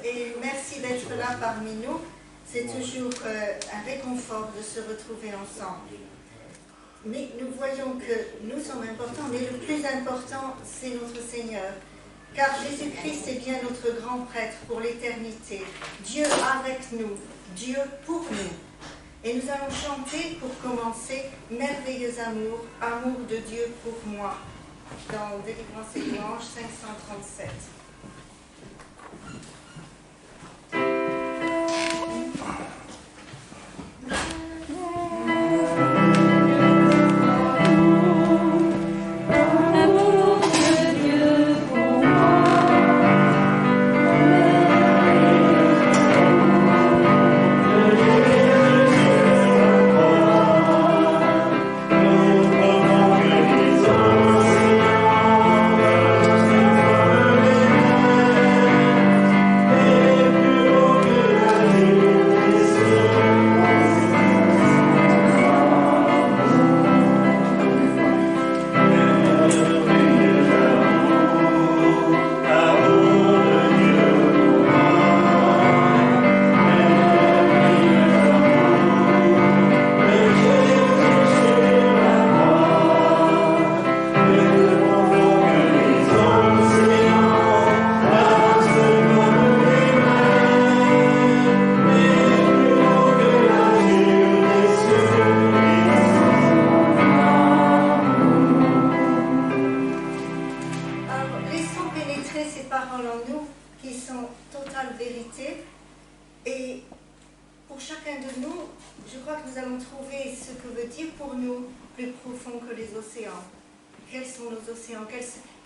et merci d'être là parmi nous. C'est toujours un réconfort de se retrouver ensemble. Mais nous voyons que nous sommes importants, mais le plus important, c'est notre Seigneur. Car Jésus-Christ est bien notre grand prêtre pour l'éternité. Dieu avec nous, Dieu pour nous. Et nous allons chanter pour commencer « Merveilleux amour, amour de Dieu pour moi » dans Délivrance et Louange 537.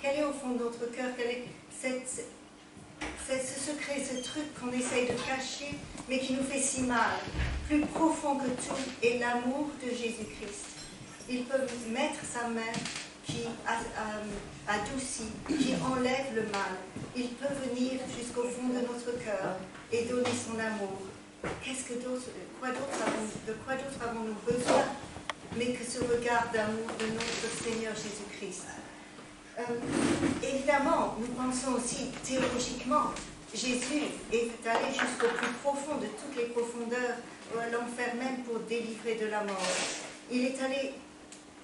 Quel est au fond de notre cœur, quel est ce secret, ce truc qu'on essaye de cacher, mais qui nous fait si mal. Plus profond que tout est l'amour de Jésus-Christ. Il peut mettre sa main qui adoucit, qui enlève le mal. Il peut venir jusqu'au fond de notre cœur et donner son amour. De quoi d'autre avons-nous besoin, mais que ce regard d'amour de notre Seigneur Jésus-Christ. Évidemment, nous pensons aussi théologiquement, Jésus est allé jusqu'au plus profond de toutes les profondeurs, l'enfer même pour délivrer de la mort. Il est allé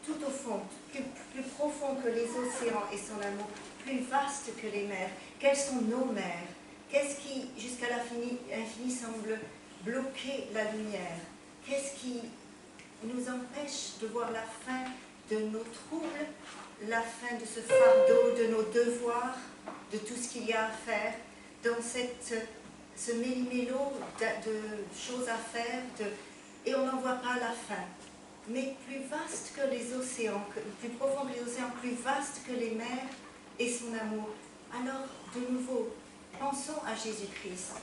tout au fond, plus profond que les océans et son amour, plus vaste que les mers. Quelles sont nos mers? Qu'est-ce qui, jusqu'à l'infini, semble bloquer la lumière? Qu'est-ce qui nous empêche de voir la fin de nos troubles, la fin de ce fardeau, de nos devoirs, de tout ce qu'il y a à faire, dans ce méli-mélo de choses à faire, et on n'en voit pas la fin. Mais plus vaste que les océans, plus profond que les océans, plus vaste que les mers et son amour. Alors, de nouveau, pensons à Jésus-Christ.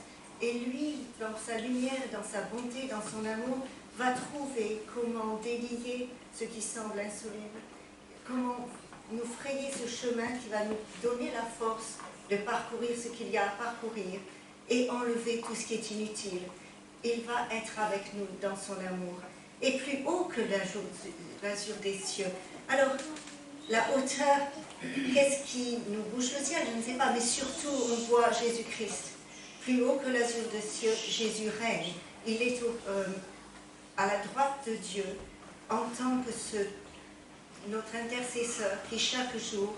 Et lui, dans sa lumière, dans sa bonté, dans son amour, va trouver comment délier ce qui semble insoluble, comment nous frayer ce chemin qui va nous donner la force de parcourir ce qu'il y a à parcourir et enlever tout ce qui est inutile. Il va être avec nous dans son amour. Et plus haut que l'azur des cieux. Alors, la hauteur, qu'est-ce qui nous bouche le ciel? Je ne sais pas, mais surtout on voit Jésus-Christ. Plus haut que l'azur des cieux, Jésus règne. Il est à la droite de Dieu en tant que notre intercesseur qui chaque jour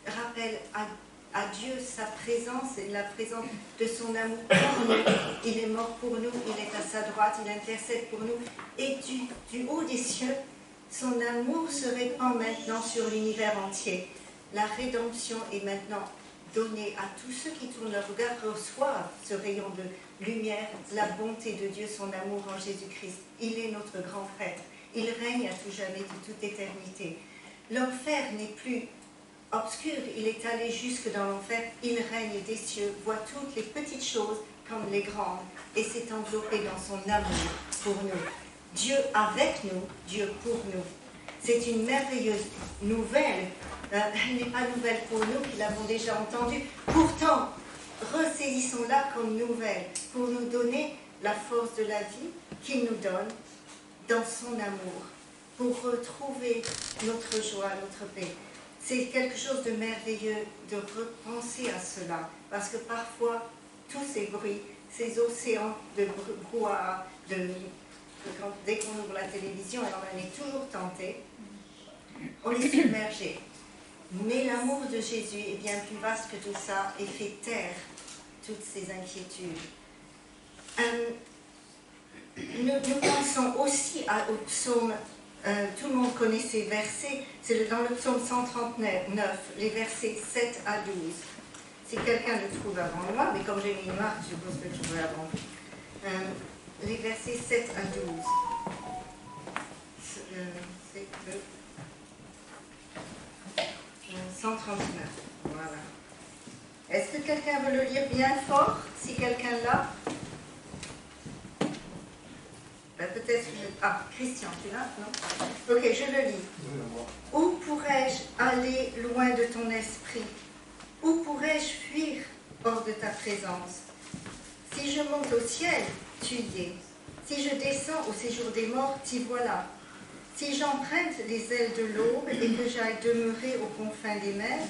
rappelle à Dieu sa présence et la présence de son amour pour nous. Il est mort pour nous, il est à sa droite, il intercède pour nous. Et du haut des cieux, son amour se répand maintenant sur l'univers entier. La rédemption est maintenant donnée à tous ceux qui tournent leur regard, reçoivent ce rayon de lumière, la bonté de Dieu, son amour en Jésus-Christ. Il est notre grand prêtre. Il règne à tout jamais, de toute éternité. L'enfer n'est plus obscur, il est allé jusque dans l'enfer, il règne des cieux, voit toutes les petites choses comme les grandes, et s'est enveloppé dans son amour pour nous. Dieu avec nous, Dieu pour nous. C'est une merveilleuse nouvelle. Elle n'est pas nouvelle pour nous qui l'avons déjà entendue. Pourtant, ressaisissons-la comme nouvelle pour nous donner la force de la vie qu'il nous donne dans son amour, pour retrouver notre joie, notre paix. C'est quelque chose de merveilleux de repenser à cela, parce que parfois, tous ces bruits, ces océans de brouhaha, dès qu'on ouvre la télévision, et on en est toujours tenté, on est submergé. Mais l'amour de Jésus est bien plus vaste que tout ça et fait taire toutes ces inquiétudes. Nous pensons aussi au psaume, tout le monde connaît ces versets, c'est dans le psaume 139, les versets 7 à 12. Si quelqu'un le trouve avant moi, mais comme j'ai mis une marque, je suppose que je trouverai avant vous. Les versets 7 à 12. C'est le 139. Voilà. Est-ce que quelqu'un veut le lire bien fort? Si quelqu'un l'a? Peut-être que Ah, Christian, tu l'as? Non? Ok, je le lis. Où pourrais-je aller loin de ton esprit? Où pourrais-je fuir hors de ta présence? Si je monte au ciel, tu y es. Si je descends au séjour des morts, t'y voilà. Si j'emprunte les ailes de l'aube et que j'aille demeurer aux confins des mers,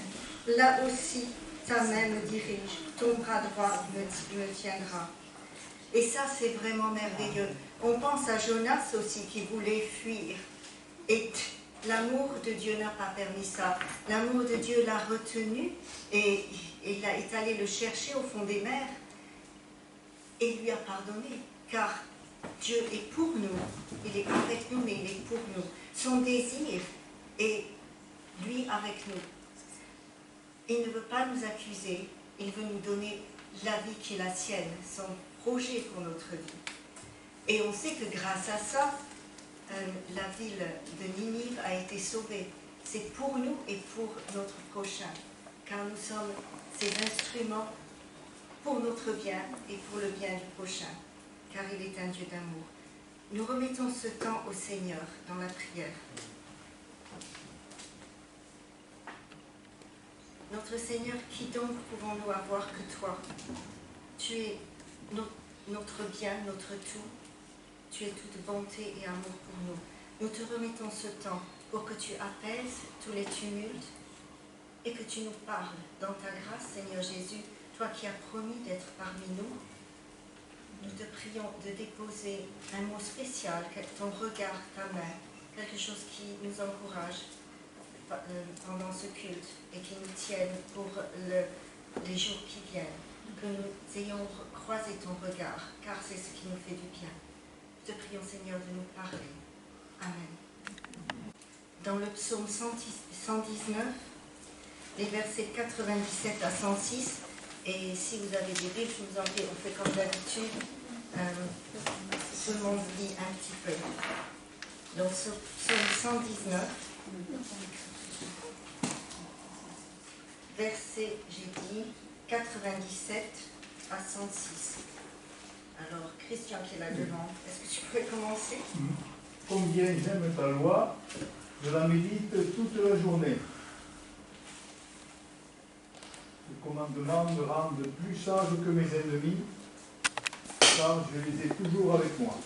là aussi ta main me dirige, ton bras droit me tiendra. Et ça, c'est vraiment merveilleux. On pense à Jonas aussi qui voulait fuir. Et l'amour de Dieu n'a pas permis ça. L'amour de Dieu l'a retenu et il est allé le chercher au fond des mers et lui a pardonné. Car Dieu est pour nous. Il est avec nous, mais il est pour nous. Son désir est lui avec nous. Il ne veut pas nous accuser. Il veut nous donner la vie qui est la sienne, son projet pour notre vie. Et on sait que grâce à ça, la ville de Ninive a été sauvée. C'est pour nous et pour notre prochain, car nous sommes ses instruments pour notre bien et pour le bien du prochain, car il est un Dieu d'amour. Nous remettons ce temps au Seigneur dans la prière. Notre Seigneur, qui donc pouvons-nous avoir que toi? Tu es notre bien, notre tout. Tu es toute bonté et amour pour nous. Nous te remettons ce temps pour que tu apaises tous les tumultes et que tu nous parles dans ta grâce, Seigneur Jésus, toi qui as promis d'être parmi nous. Nous te prions de déposer un mot spécial, ton regard, ta main, quelque chose qui nous encourage pendant ce culte et qui nous tienne pour les jours qui viennent. Que nous ayons croisé ton regard, car c'est ce qui nous fait du bien. Nous te prions, Seigneur, de nous parler. Amen. Dans le psaume 119, les versets 97 à 106, et si vous avez des Bibles, je vous en prie, on fait comme d'habitude, tout le monde lit un petit peu. Donc, psaume 119, verset, j'ai dit, 97 à 106. Alors, Christian qui est là devant, est-ce que tu pourrais commencer? Combien j'aime ta loi, je la médite toute la journée. Le commandement me rend plus sage que mes ennemis, car je les ai toujours avec moi.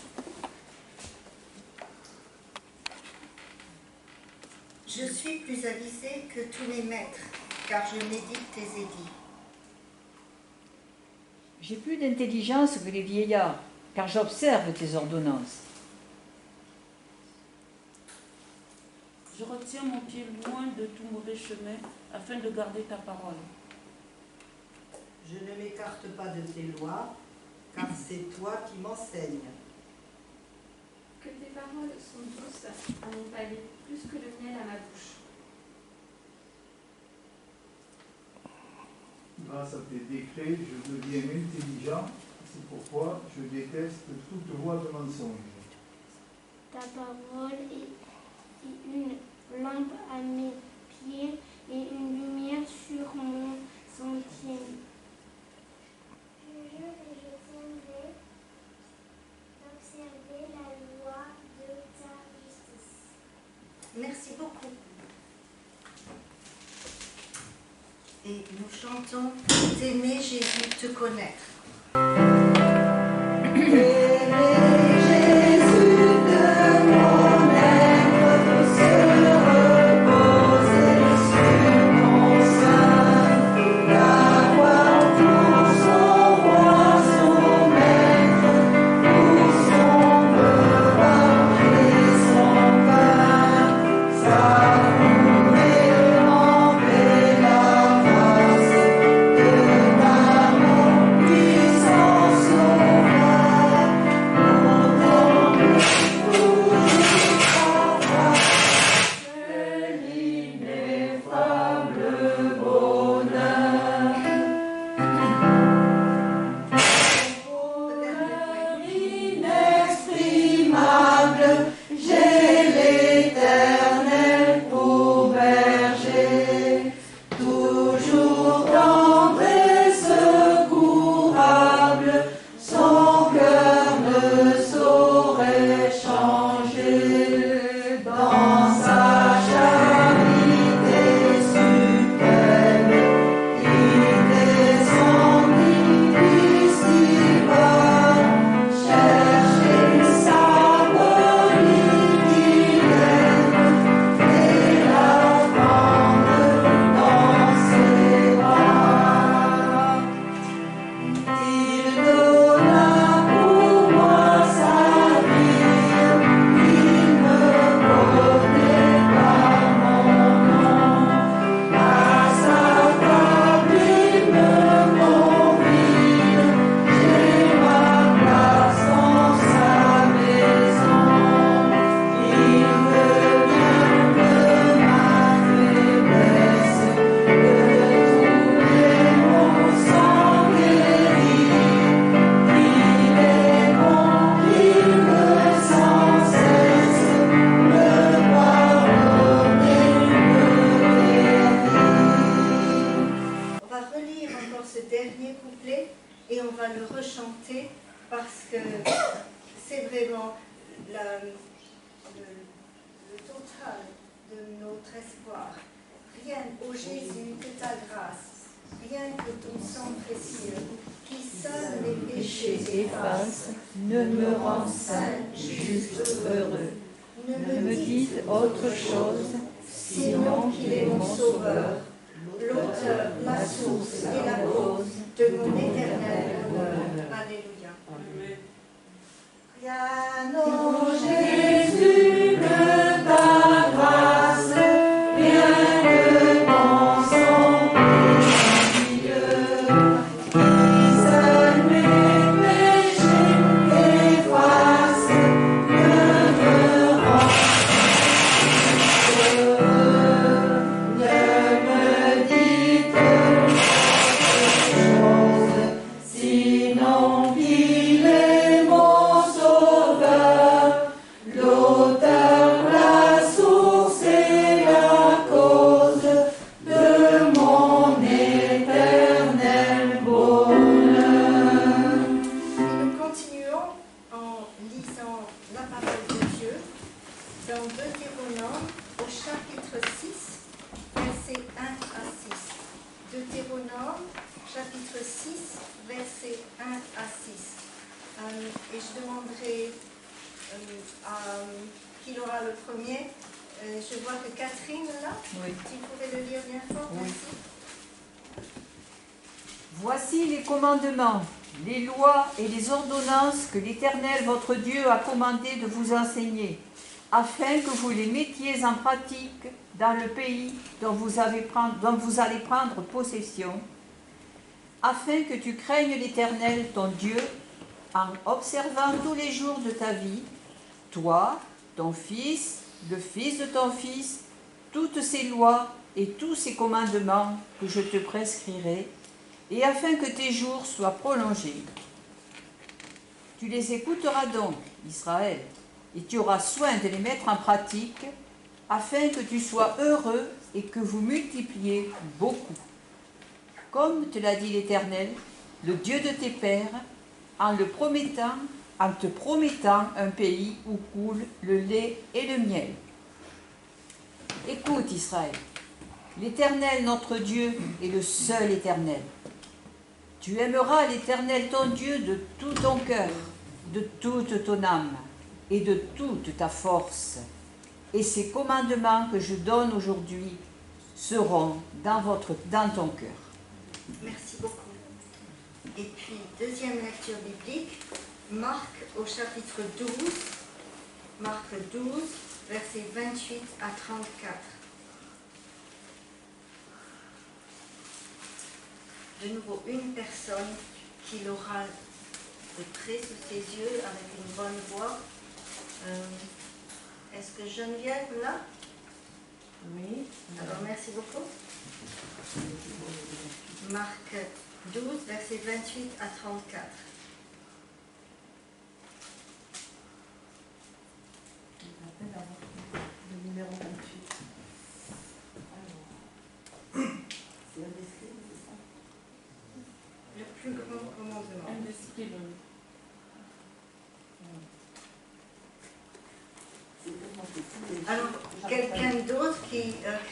Je suis plus avisé que tous mes maîtres, car je médite tes édits. J'ai plus d'intelligence que les vieillards, car j'observe tes ordonnances. Je retiens mon pied loin de tout mauvais chemin, afin de garder ta parole. Je ne m'écarte pas de tes lois, car c'est toi qui m'enseignes. Que tes paroles sont douces à mon palais, plus que le miel à ma bouche. Grâce à tes décrets, je deviens intelligent, c'est pourquoi je déteste toute voie de mensonge. Ta parole est une lampe à mes pieds et une lumière sur mon sentier. Je jure et je tiendrai d'observer la loi de ta justice. Merci beaucoup. Et nous chantons « T'aimer Jésus, te connaître ». Pour son roi. va le rechanter parce que c'est vraiment le total de notre espoir. Rien, ô Jésus, que ta grâce, rien que ton sang précieux, qui seul les péchés efface, ne me rend saint, juste, heureux. ne Ne me dites autre chose, sinon qu'il est mon sauveur, l'auteur, la source et la cause de mon éternel bonheur. Alléluia. Amen. Rien, ô Jésus, que ta grâce, rien que ton sang précieux, qui seul mes péchés efface, ne me rend heureux. Ne me dites autre chose, sinon qu'il est mon sauveur, l'auteur, la source et la cause de mon éternel bonheur. Nous continuons en lisant la parole de Dieu dans Deutéronome au chapitre 6, versets 1 à 6. Deutéronome, chapitre 6, versets 1 à 6. Et je demanderai à qui aura le premier. Je vois que Catherine là, Oui. tu pourrais le lire bien fort, Oui. merci. Voici les commandements, les lois et les ordonnances que l'Éternel votre Dieu a commandé de vous enseigner, afin que vous les mettiez en pratique dans le pays dont vous allez prendre possession, afin que tu craignes l'Éternel ton Dieu en observant tous les jours de ta vie, toi, ton fils, le fils de ton fils, toutes ces lois et tous ces commandements que je te prescrirai, et afin que tes jours soient prolongés. Tu les écouteras donc, Israël, et tu auras soin de les mettre en pratique, afin que tu sois heureux et que vous multipliez beaucoup. Comme te l'a dit l'Éternel, le Dieu de tes pères, en te promettant un pays où coule le lait et le miel. Écoute, Israël, l'Éternel notre Dieu est le seul Éternel. Tu aimeras l'Éternel ton Dieu de tout ton cœur, de toute ton âme et de toute ta force. Et ces commandements que je donne aujourd'hui seront dans ton cœur. Merci beaucoup. Et puis, deuxième lecture biblique, Marc au chapitre 12, Marc 12, versets 28 à 34. De nouveau, une personne qui l'aura de près sous ses yeux avec une bonne voix. Est-ce que Geneviève là? Oui. Alors, merci beaucoup. Marc 12, versets 28 à 34. Le numéro 28. Alors, c'est un des scribes, c'est ça? Le plus grand commandement. Un des scribes. C'est tellement petit. Alors, quelqu'un d'autre qui...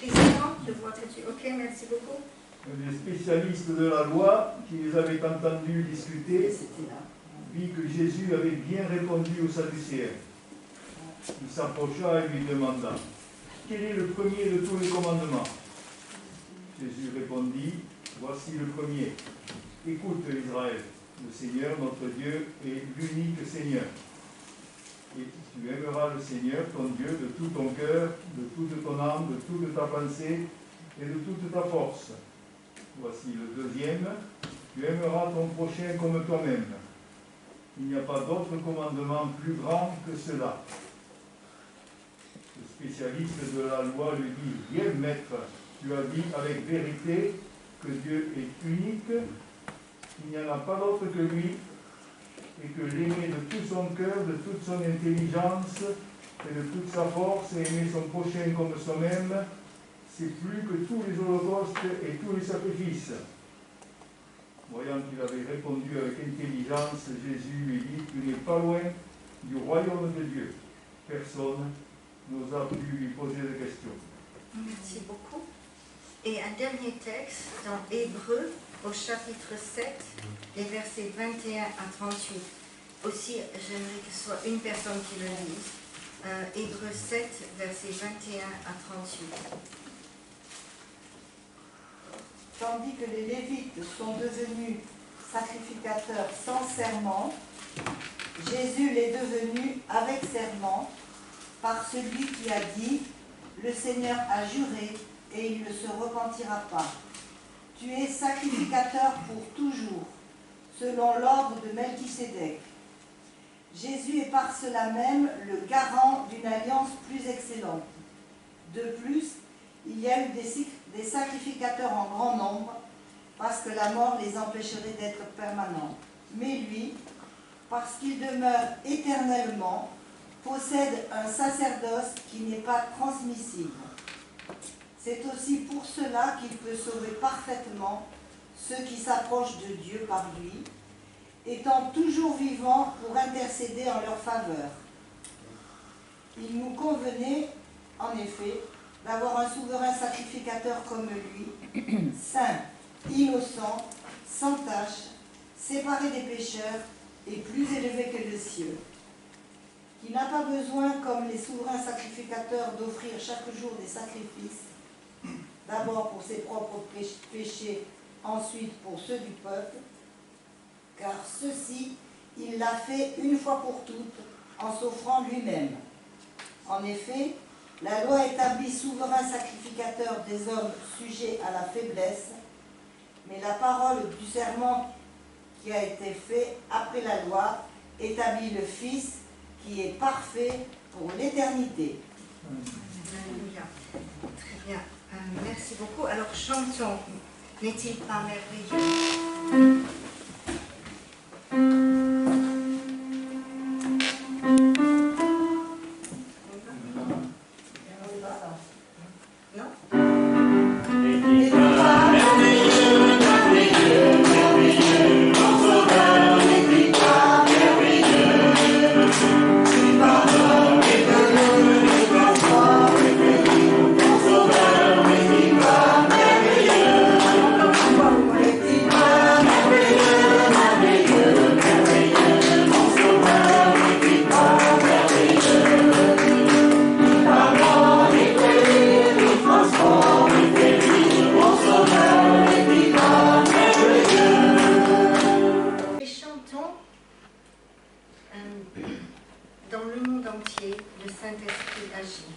Christian, je vois que tu... Ok, merci beaucoup. Les spécialistes de la loi qui les avaient entendus discuter C'était là. vit que Jésus avait bien répondu aux Sadducéens. Il s'approcha et lui demanda « Quel est le premier de tous les commandements ?» Jésus répondit « Voici le premier. Écoute Israël, le Seigneur notre Dieu est l'unique Seigneur. Et tu aimeras le Seigneur ton Dieu de tout ton cœur, de toute ton âme, de toute ta pensée et de toute ta force. Voici le deuxième, tu aimeras ton prochain comme toi-même. Il n'y a pas d'autre commandement plus grand que cela. » Le spécialiste de la loi lui dit « Bien, maître, tu as dit avec vérité que Dieu est unique, qu'il n'y en a pas d'autre que lui, et que l'aimer de tout son cœur, de toute son intelligence et de toute sa force, et aimer son prochain comme soi-même, c'est plus que tous les holocaustes et tous les sacrifices. Voyant qu'il avait répondu avec intelligence, Jésus lui dit, tu n'es pas loin du royaume de Dieu. Personne n'osa plus lui poser de questions. Merci beaucoup. Et un dernier texte dans Hébreux, au chapitre 7, les versets 21 à 38. Aussi, j'aimerais que ce soit une personne qui le lise. Hébreux 7, versets 21 à 38. Tandis que les Lévites sont devenus sacrificateurs sans serment, Jésus l'est devenu avec serment par celui qui a dit « Le Seigneur a juré et il ne se repentira pas. Tu es sacrificateur pour toujours, selon l'ordre de Melchisédek. » Jésus est par cela même le garant d'une alliance plus excellente. De plus, il y a eu des sacrificateurs en grand nombre, parce que la mort les empêcherait d'être permanents. Mais lui, parce qu'il demeure éternellement, possède un sacerdoce qui n'est pas transmissible. C'est aussi pour cela qu'il peut sauver parfaitement ceux qui s'approchent de Dieu par lui, étant toujours vivant pour intercéder en leur faveur. Il nous convenait, en effet, d'avoir un souverain sacrificateur comme lui, saint, innocent, sans tache, séparé des pécheurs et plus élevé que les cieux, qui n'a pas besoin, comme les souverains sacrificateurs, d'offrir chaque jour des sacrifices, d'abord pour ses propres péchés, ensuite pour ceux du peuple, car ceci, il l'a fait une fois pour toutes, en s'offrant lui-même. En effet, la loi établit souverain sacrificateur des hommes sujets à la faiblesse, mais la parole du serment qui a été fait après la loi établit le Fils qui est parfait pour l'éternité. Alléluia. Très bien. Merci beaucoup. Alors chantons. N'est-il pas merveilleux? Dans le monde entier, le Saint-Esprit agit.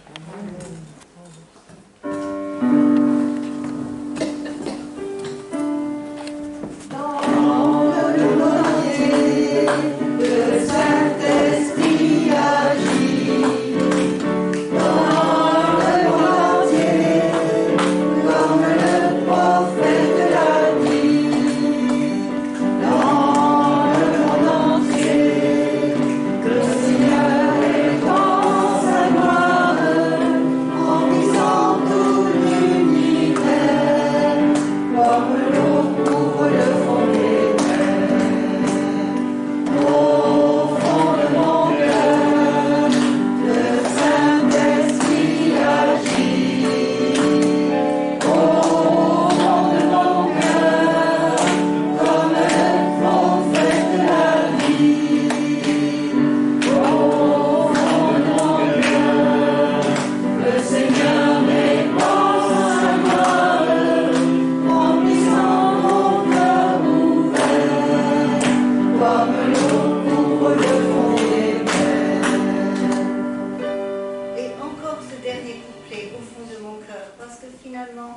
Le Saint-Esprit agit dans le monde entier, comme le prophète l'a dit. Dans le monde entier, le Seigneur répand sa gloire, remplissant tout l'univers, comme l'eau couvre le fond des mers. Au fond de mon cœur, le Saint-Esprit agit. Au fond de mon cœur, comme le prophète l'a dit. Au fond de mon cœur, le Seigneur répand sa gloire, remplissant mon cœur ouvert, comme l'eau couvre le fond des mers. Et encore ce dernier couplet au fond de mon cœur, parce que finalement,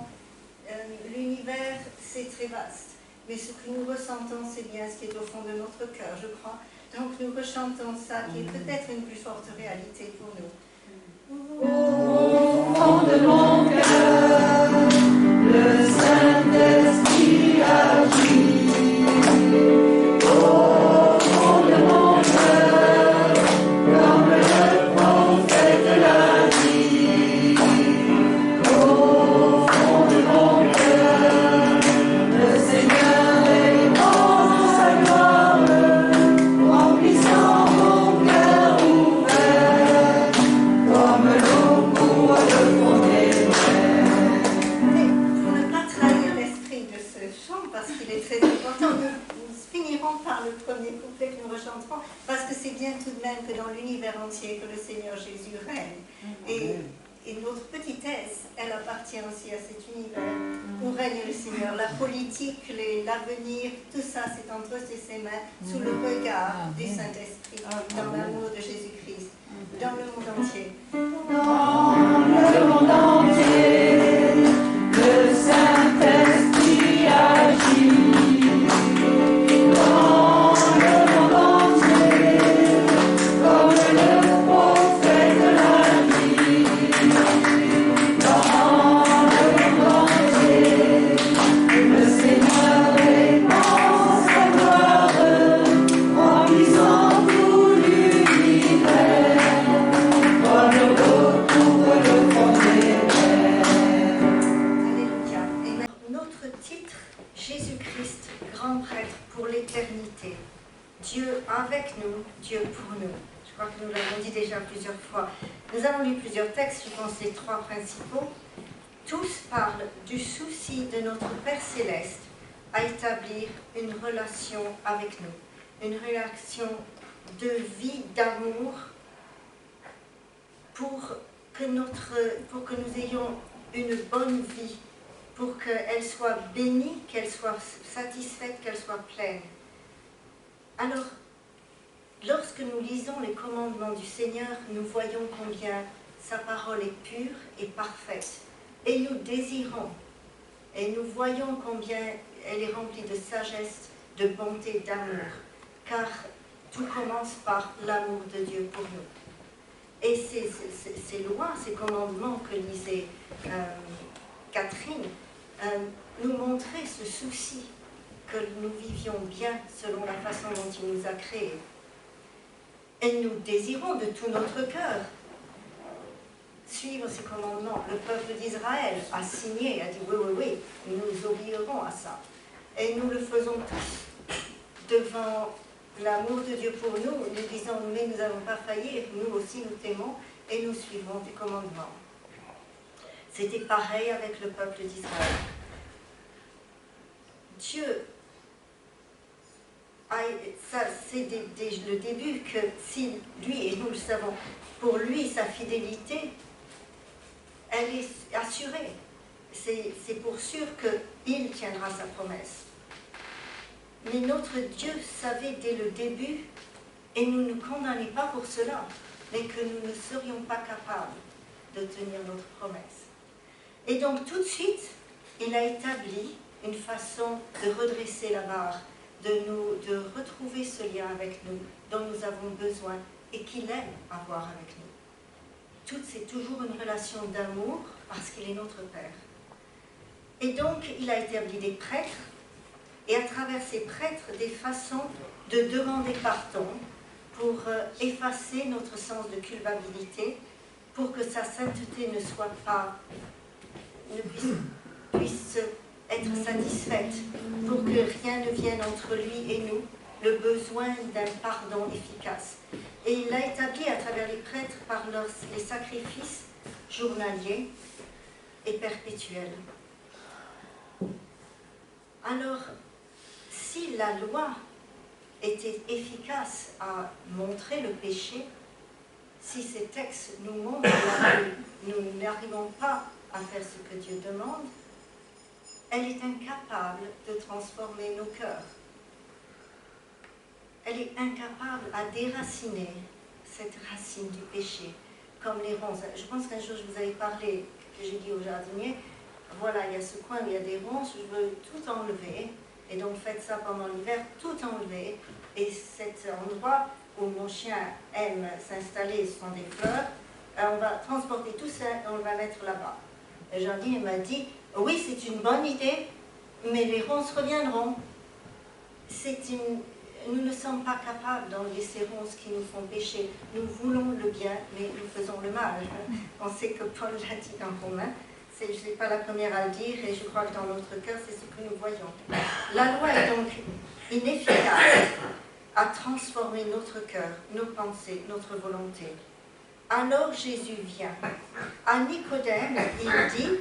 l'univers, c'est très vaste. Mais ce que nous ressentons, c'est bien ce qui est au fond de notre cœur, je crois. Donc nous rechantons ça, qui est peut-être une plus forte réalité pour nous. Au fond de mon cœur, le Saint-Esprit agit. Au fond de mon cœur, comme le prophète l'a dit. Au fond de mon cœur, le Seigneur répand commencerons par le premier couplet que nous rechanterons, parce que c'est bien tout de même que dans l'univers entier que le Seigneur Jésus règne. Et notre petitesse, elle appartient aussi à cet univers où règne le Seigneur. La politique, l'avenir, tout ça, c'est entre ses mains, sous le regard du Saint-Esprit, dans l'amour de Jésus-Christ, dans le monde entier. Dans le monde entier, le Saint-Esprit agit. Dans le monde entier, comme le prophète l'a dit. Dans le monde entier, le Seigneur répand sa gloire, remplissant tout l'univers. Alléluia. Et notre titre, Jésus-Christ, grand prêtre pour l'éternité. Dieu avec nous, Dieu pour nous. Je crois que nous l'avons dit déjà plusieurs fois. Nous avons lu plusieurs textes, je pense les trois principaux. Tous parlent du souci de notre Père Céleste à établir une relation avec nous. Une relation de vie, d'amour, pour que nous ayons une bonne vie, pour qu'elle soit bénie, qu'elle soit satisfaite, qu'elle soit pleine. Alors, lorsque nous lisons les commandements du Seigneur, nous voyons combien sa parole est pure et parfaite. Et nous désirons, et nous voyons combien elle est remplie de sagesse, de bonté, d'amour. Car tout commence par l'amour de Dieu pour nous. Et ces lois, ces commandements que lisait Catherine, nous montraient ce souci que nous vivions bien selon la façon dont il nous a créés. Et nous désirons de tout notre cœur suivre ces commandements. Le peuple d'Israël a signé, a dit oui, nous obéirons à ça. Et nous le faisons tous devant l'amour de Dieu pour nous, nous disons, mais nous n'allons pas faillir, nous aussi nous t'aimons et nous suivrons tes commandements. C'était pareil avec le peuple d'Israël. Dieu, ça c'est le début, que si lui, et nous le savons, pour lui, sa fidélité, elle est assurée. C'est pour sûr qu'il tiendra sa promesse. Mais notre Dieu savait dès le début, et nous ne condamnait pas pour cela, mais que nous ne serions pas capables de tenir notre promesse. Et donc tout de suite, il a établi une façon de redresser la barre, de retrouver ce lien avec nous, dont nous avons besoin, et qu'il aime avoir avec nous. C'est toujours une relation d'amour, parce qu'il est notre Père. Et donc, il a établi des prêtres, et à travers ces prêtres, des façons de demander pardon pour effacer notre sens de culpabilité, pour que sa sainteté ne puisse être satisfaite, pour que rien ne vienne entre lui et nous, le besoin d'un pardon efficace. Et il l'a établi à travers les prêtres par les sacrifices journaliers et perpétuels. Alors, si la loi était efficace à montrer le péché, si ces textes nous montrent que nous n'arrivons pas à faire ce que Dieu demande, elle est incapable de transformer nos cœurs. Elle est incapable à déraciner cette racine du péché, comme les ronces. Je pense qu'un jour je vous avais parlé, que j'ai dit au jardinier, voilà, il y a ce coin où il y a des ronces, je veux tout enlever. Et donc faites ça pendant l'hiver, tout enlever. Et cet endroit où mon chien aime s'installer, ce sont des fleurs, on va transporter tout ça et on va mettre là-bas. Le jardinier m'a dit, oui, c'est une bonne idée, mais les ronces reviendront. Nous ne sommes pas capables d'enlever ces ronces qui nous font pécher. Nous voulons le bien, mais nous faisons le mal. On sait que Paul l'a dit dans Romains. Je ne suis pas la première à le dire, et je crois que dans notre cœur, c'est ce que nous voyons. La loi est donc inefficace à transformer notre cœur, nos pensées, notre volonté. Alors Jésus vient. À Nicodème, il dit,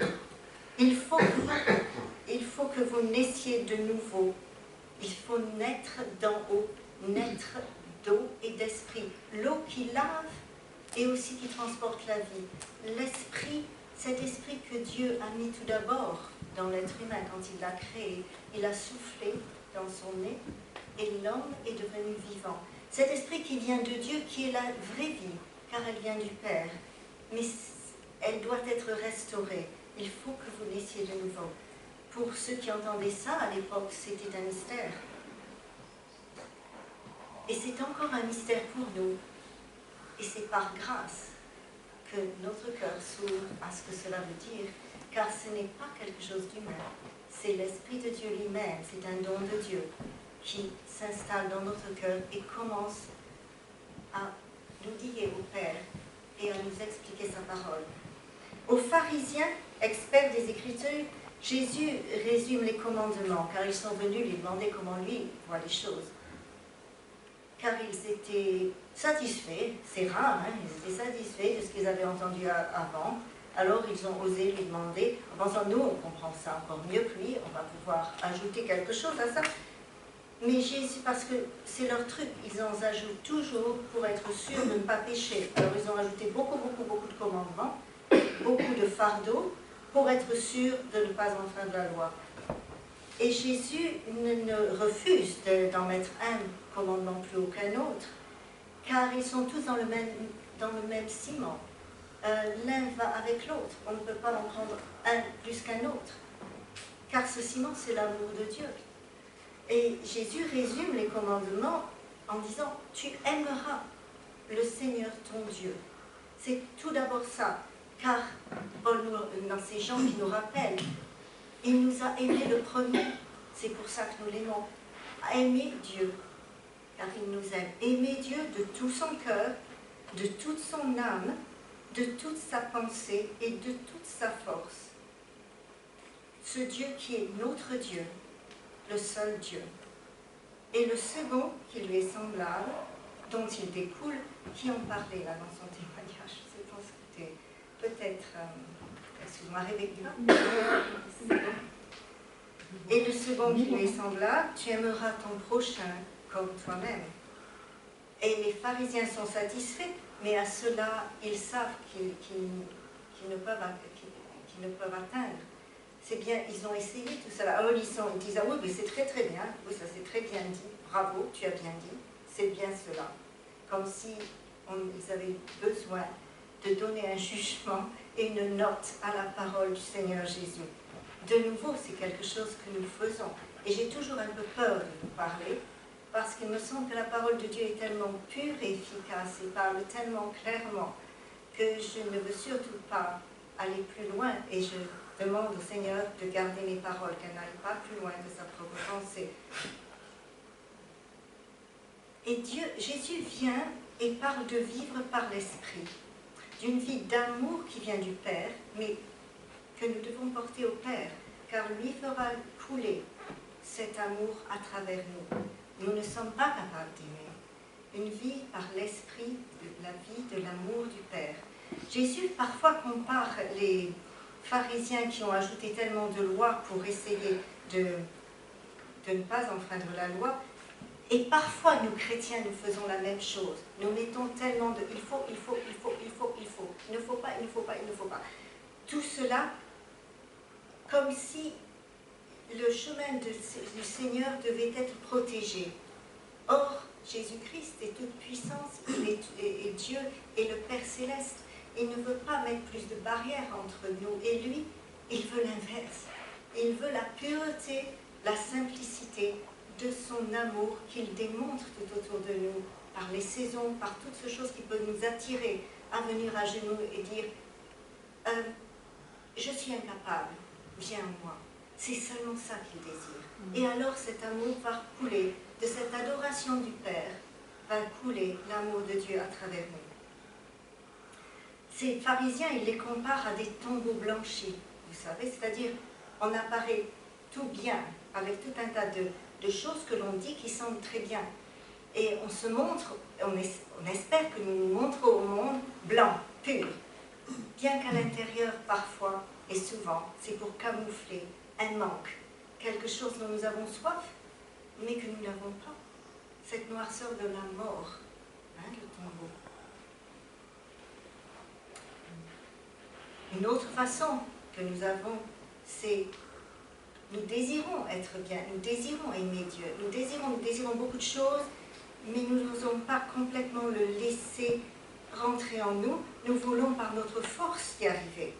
il faut que vous naissiez de nouveau. Il faut naître d'en haut, naître d'eau et d'esprit. L'eau qui lave et aussi qui transporte la vie. L'esprit, cet esprit que Dieu a mis tout d'abord dans l'être humain quand il l'a créé, il a soufflé dans son nez et l'homme est devenu vivant. Cet esprit qui vient de Dieu, qui est la vraie vie, car elle vient du Père, mais elle doit être restaurée. Il faut que vous naissiez de nouveau. Pour ceux qui entendaient ça à l'époque, c'était un mystère. Et c'est encore un mystère pour nous. Et c'est par grâce que notre cœur s'ouvre à ce que cela veut dire, car ce n'est pas quelque chose d'humain. C'est l'Esprit de Dieu lui-même, c'est un don de Dieu qui s'installe dans notre cœur et commence à nous dire au Père et à nous expliquer sa parole. Aux pharisiens, experts des Écritures, Jésus résume les commandements, car ils sont venus lui demander comment lui voit les choses. Car ils étaient satisfaits, c'est rare, hein, ils étaient satisfaits de ce qu'ils avaient entendu avant. Alors ils ont osé lui demander, en pensant, nous on comprend ça encore mieux que lui, on va pouvoir ajouter quelque chose à ça. Mais Jésus, parce que c'est leur truc, ils en ajoutent toujours pour être sûrs de ne pas pécher. Alors ils ont ajouté beaucoup de commandements, beaucoup de fardeaux, pour être sûrs de ne pas enfreindre la loi. Et Jésus ne refuse d'en mettre un commandement plus haut qu'un autre, car ils sont tous dans le même ciment. L'un va avec l'autre, on ne peut pas en prendre un plus qu'un autre, car ce ciment c'est l'amour de Dieu. Et Jésus résume les commandements en disant, tu aimeras le Seigneur ton Dieu. C'est tout d'abord ça, car Paul, dans ces gens qui nous rappellent, il nous a aimés le premier, c'est pour ça que nous l'aimons. Aimer Dieu, car il nous aime. Aimer Dieu de tout son cœur, de toute son âme, de toute sa pensée et de toute sa force. Ce Dieu qui est notre Dieu, le seul Dieu. Et le second qui lui est semblable, dont il découle, qui en parlait là dans son témoignage. Je pense que c'était peut-être, excuse-moi, Rebecca. Et le second qui lui est semblable, tu aimeras ton prochain comme toi-même. Et les pharisiens sont satisfaits, mais à cela, ils savent qu'ils ne peuvent atteindre. C'est bien, ils ont essayé tout cela. Alors ils disent, ah oui, mais c'est très bien, oui, ça c'est très bien dit, bravo, tu as bien dit, c'est bien cela. Comme si ils avaient besoin de donner un jugement et une note à la parole du Seigneur Jésus. De nouveau, c'est quelque chose que nous faisons. Et j'ai toujours un peu peur de vous parler, parce qu'il me semble que la parole de Dieu est tellement pure et efficace et parle tellement clairement que je ne veux surtout pas aller plus loin et je demande au Seigneur de garder mes paroles, qu'elles n'aillent pas plus loin de sa propre pensée. Et Jésus vient et parle de vivre par l'Esprit, d'une vie d'amour qui vient du Père, mais que nous devons porter au Père, car lui fera couler cet amour à travers nous. Nous ne sommes pas capables d'aimer. Une vie par l'Esprit, la vie de l'amour du Père. Jésus parfois compare les pharisiens qui ont ajouté tellement de lois pour essayer de ne pas enfreindre la loi. Et parfois, nous chrétiens, nous faisons la même chose. Nous mettons tellement de il faut. Il ne faut pas. Tout cela, comme si le chemin du Seigneur devait être protégé. Or, Jésus-Christ est toute puissance, il est Dieu et le Père Céleste. Il ne veut pas mettre plus de barrières entre nous et lui, il veut l'inverse. Il veut la pureté, la simplicité de son amour qu'il démontre tout autour de nous, par les saisons, par toutes ces choses qui peuvent nous attirer à venir à genoux et dire je suis incapable, viens à moi. C'est seulement ça qu'il désire. Et alors cet amour va couler, de cette adoration du Père, va couler l'amour de Dieu à travers nous. Ces pharisiens, ils les comparent à des tombeaux blanchis, vous savez, c'est-à-dire on apparaît tout bien, avec tout un tas de choses que l'on dit qui semblent très bien. Et on se montre, on espère que nous nous montrons au monde blanc, pur, bien qu'à l'intérieur, parfois et souvent, c'est pour camoufler un manque, quelque chose dont nous avons soif, mais que nous n'avons pas. Cette noirceur de la mort, le tombeau. Une autre façon que nous avons, c'est nous désirons être bien, nous désirons aimer Dieu, nous désirons beaucoup de choses, mais nous n'osons pas complètement le laisser rentrer en nous. Nous voulons par notre force y arriver,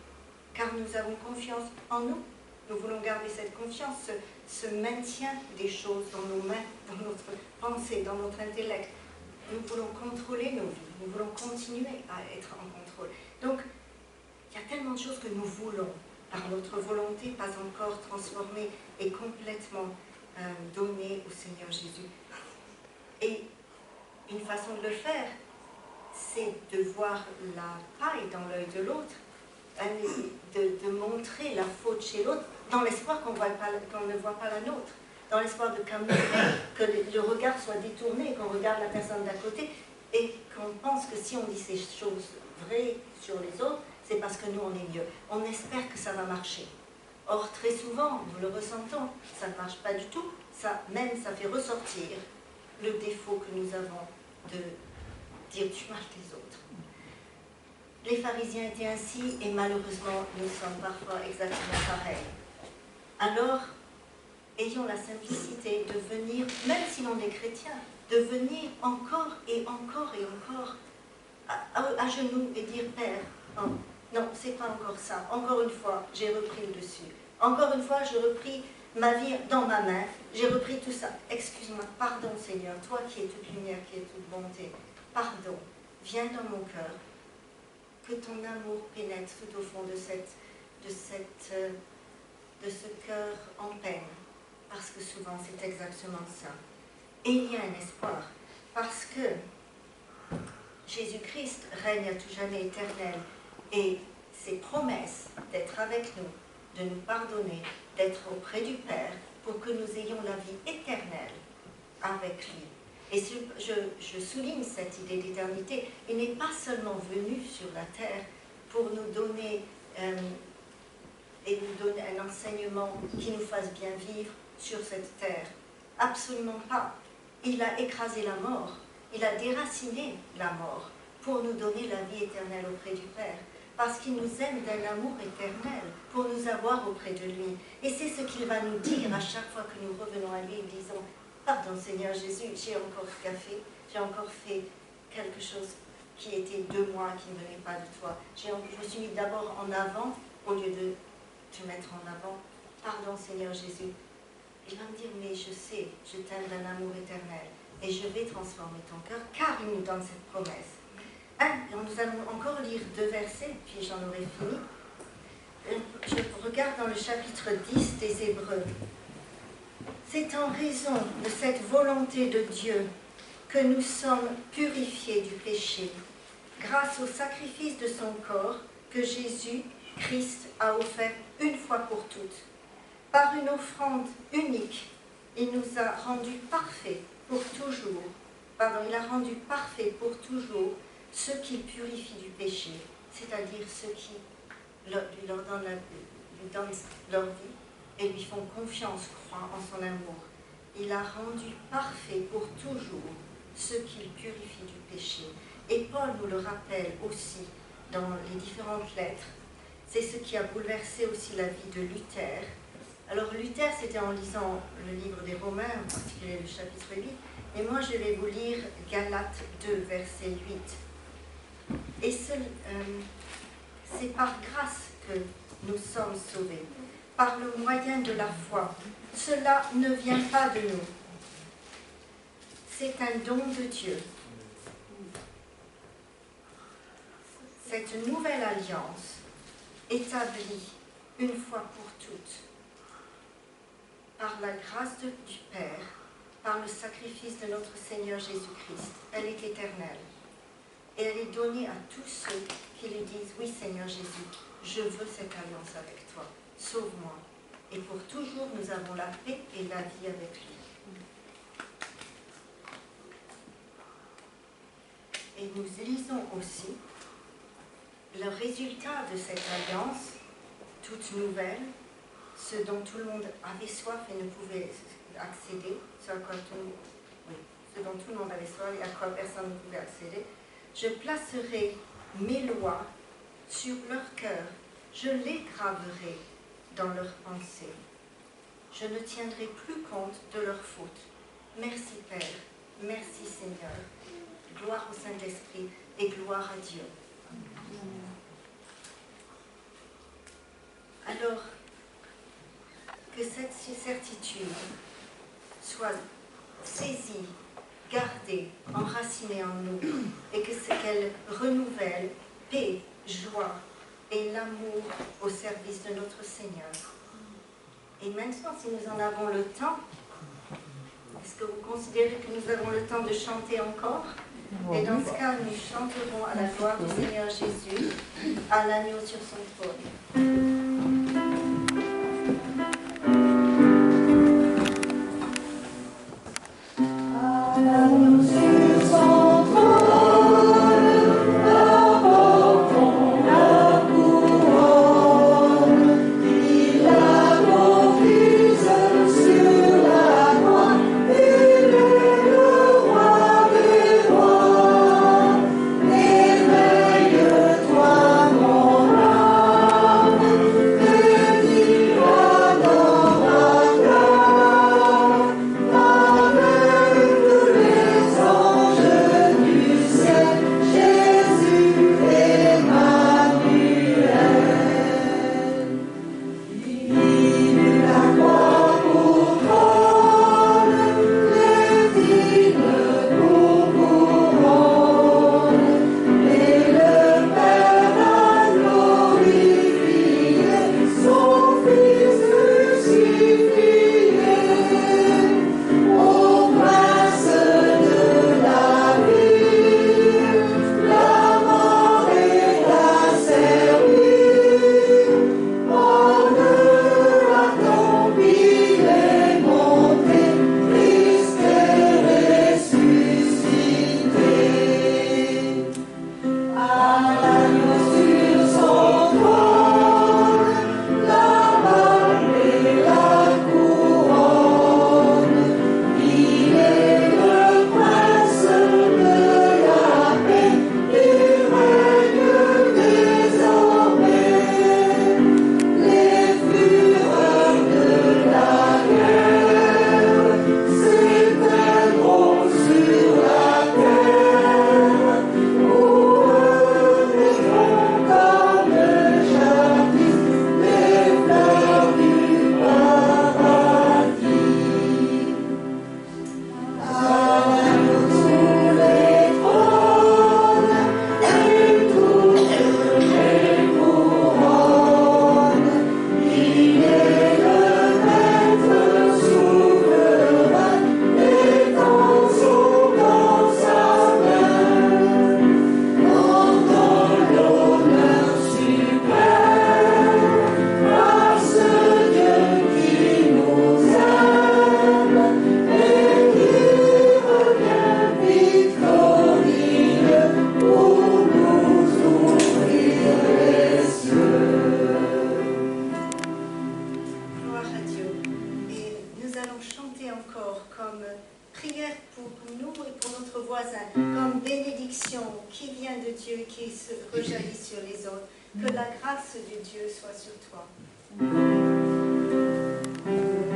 car nous avons confiance en nous. Nous voulons garder cette confiance, ce maintien des choses dans nos mains, dans notre pensée, dans notre intellect. Nous voulons contrôler nos vies, nous voulons continuer à être en contrôle. Donc, il y a tellement de choses que nous voulons, par notre volonté, pas encore transformée et complètement donnée au Seigneur Jésus. Et une façon de le faire, c'est de voir la paille dans l'œil de l'autre, de montrer la faute chez l'autre, dans l'espoir qu'on ne voit pas la nôtre, dans l'espoir de camoufler, que le regard soit détourné, qu'on regarde la personne d'à côté, et qu'on pense que si on dit ces choses vraies sur les autres, c'est parce que nous on est mieux. On espère que ça va marcher. Or, très souvent, nous le ressentons, ça ne marche pas du tout, ça fait ressortir le défaut que nous avons de dire du mal des autres. Les pharisiens étaient ainsi, et malheureusement, nous sommes parfois exactement pareils. Alors, ayons la simplicité de venir, même si l'on est chrétien, de venir encore et encore et encore à genoux et dire, Père, oh, non, c'est pas encore ça. Encore une fois, j'ai repris le dessus. Encore une fois, j'ai repris ma vie dans ma main. J'ai repris tout ça. Excuse-moi, pardon Seigneur, toi qui es toute lumière, qui es toute bonté. Pardon, viens dans mon cœur. Que ton amour pénètre tout au fond de ce cœur en peine. Parce que souvent, c'est exactement ça. Et il y a un espoir. Parce que Jésus-Christ règne à tout jamais éternel. Et ses promesses d'être avec nous, de nous pardonner, d'être auprès du Père, pour que nous ayons la vie éternelle avec lui. Et je souligne cette idée d'éternité. Il n'est pas seulement venu sur la terre pour nous donner un enseignement qui nous fasse bien vivre sur cette terre. Absolument pas. Il a écrasé la mort. Il a déraciné la mort pour nous donner la vie éternelle auprès du Père. Parce qu'il nous aime d'un amour éternel, pour nous avoir auprès de lui. Et c'est ce qu'il va nous dire à chaque fois que nous revenons à lui et disons, pardon Seigneur Jésus, j'ai encore café, j'ai encore fait quelque chose qui était de moi, qui ne venait pas de toi. Je me suis mis d'abord en avant, au lieu de te mettre en avant. Pardon Seigneur Jésus. Il va me dire, mais je sais, je t'aime d'un amour éternel. Et je vais transformer ton cœur, car il nous donne cette promesse. Nous allons encore lire 2 versets, puis j'en aurai fini. Je regarde dans le chapitre 10 des Hébreux. C'est en raison de cette volonté de Dieu que nous sommes purifiés du péché, grâce au sacrifice de son corps que Jésus-Christ a offert une fois pour toutes. Par une offrande unique, il nous a rendus parfaits pour toujours. Il a rendu parfaits pour toujours ceux qui purifient du péché, c'est-à-dire ceux qui lui donnent leur vie et lui font confiance, croient en son amour. Il a rendu parfait pour toujours ceux qui purifient du péché. Et Paul nous le rappelle aussi dans les différentes lettres. C'est ce qui a bouleversé aussi la vie de Luther. Alors Luther, c'était en lisant le livre des Romains, en particulier le chapitre 8, et moi je vais vous lire Galates 2, verset 8. Et c'est par grâce que nous sommes sauvés, par le moyen de la foi. Cela ne vient pas de nous. C'est un don de Dieu. Cette nouvelle alliance établie une fois pour toutes par la grâce du Père, par le sacrifice de notre Seigneur Jésus-Christ. Elle est éternelle. Et elle est donnée à tous ceux qui lui disent, oui Seigneur Jésus, je veux cette alliance avec toi, sauve-moi. Et pour toujours, nous avons la paix et la vie avec lui. Et nous lisons aussi le résultat de cette alliance, toute nouvelle, ce dont tout le monde avait soif et ne pouvait accéder, ce dont tout le monde avait soin et à quoi personne ne pouvait accéder. Je placerai mes lois sur leur cœur, je les graverai dans leurs pensées. Je ne tiendrai plus compte de leurs fautes. Merci Père, merci Seigneur. Gloire au Saint-Esprit et gloire à Dieu. Alors, que cette certitude soit saisie, gardée, enracinée en nous, et qu'elle renouvelle paix, joie et l'amour au service de notre Seigneur. Et maintenant, si nous en avons le temps, est-ce que vous considérez que nous avons le temps de chanter encore? Et dans ce cas, nous chanterons à la gloire du Seigneur Jésus, à l'agneau sur son trône. Que la grâce de Dieu soit sur toi.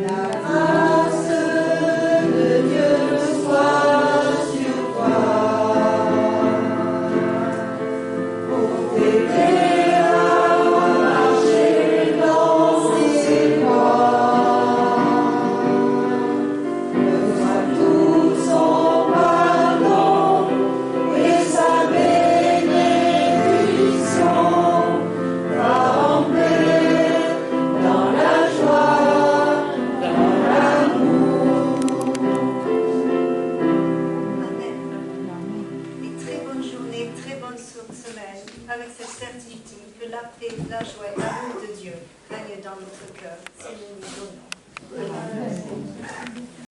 La grâce de Dieu soit sur toi. Pour t'aider à marcher dans ses voies. Reçois tout son pardon et sa bénédiction. Avec cette certitude que la paix, la joie et l'amour de Dieu règnent dans notre cœur. C'est le nom. Amen.